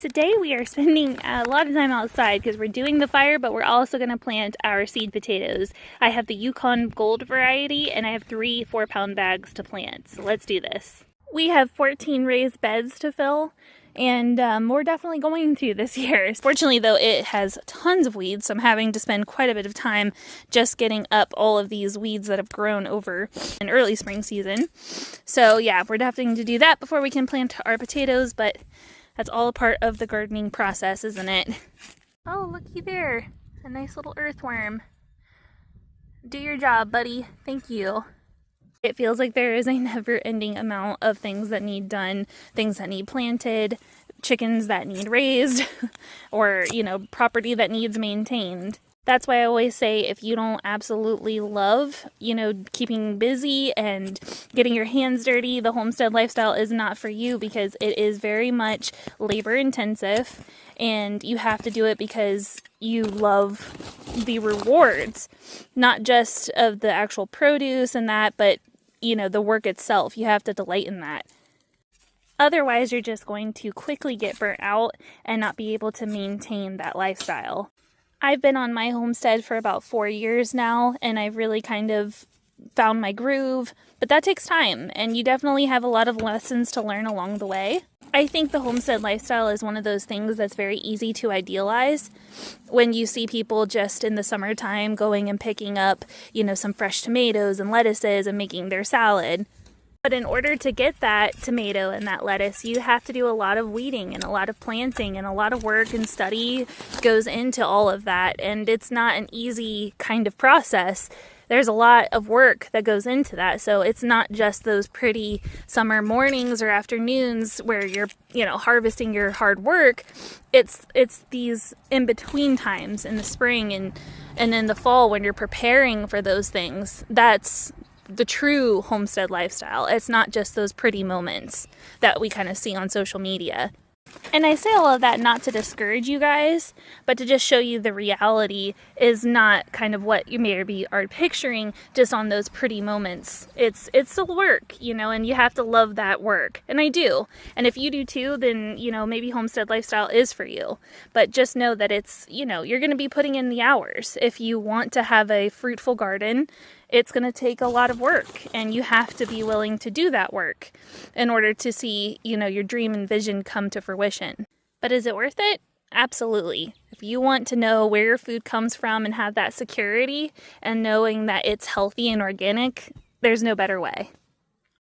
Today we are spending a lot of time outside because we're doing the fire, but we're also going to plant our seed potatoes. I have the Yukon Gold variety and I have 3 4-pound bags to plant. So let's do this. We have 14 raised beds to fill, and we're definitely going to this year. Fortunately though, it has tons of weeds, so I'm having to spend quite a bit of time just getting up all of these weeds that have grown over an early spring season. So yeah, we're definitely to do that before we can plant our potatoes, but that's all a part of the gardening process, isn't it? Oh, looky there. A nice little earthworm. Do your job, buddy. Thank you. It feels like there is a never-ending amount of things that need done, things that need planted, chickens that need raised, or, property that needs maintained. That's why I always say if you don't absolutely love, keeping busy and getting your hands dirty, the homestead lifestyle is not for you, because it is very much labor intensive and you have to do it because you love the rewards, not just of the actual produce and that, but the work itself. You have to delight in that. Otherwise, you're just going to quickly get burnt out and not be able to maintain that lifestyle. I've been on my homestead for about 4 years now, and I've really kind of found my groove, but that takes time, and you definitely have a lot of lessons to learn along the way. I think the homestead lifestyle is one of those things that's very easy to idealize when you see people just in the summertime going and picking up, some fresh tomatoes and lettuces and making their salad. But in order to get that tomato and that lettuce, you have to do a lot of weeding and a lot of planting, and a lot of work and study goes into all of that. And it's not an easy kind of process. There's a lot of work that goes into that. So it's not just those pretty summer mornings or afternoons where you're, harvesting your hard work. It's these in-between times in the spring and in the fall when you're preparing for those things. That's the true homestead lifestyle. It's not just those pretty moments that we kind of see on social media. And I say all of that not to discourage you guys, but to just show you the reality is not kind of what you maybe are picturing just on those pretty moments. It's the work, and you have to love that work. And I do. And if you do too, then, maybe homestead lifestyle is for you. But just know that it's, you're going to be putting in the hours. If you want to have a fruitful garden, it's going to take a lot of work, and you have to be willing to do that work in order to see, your dream and vision come to fruition. But is it worth it? Absolutely. If you want to know where your food comes from and have that security and knowing that it's healthy and organic, there's no better way.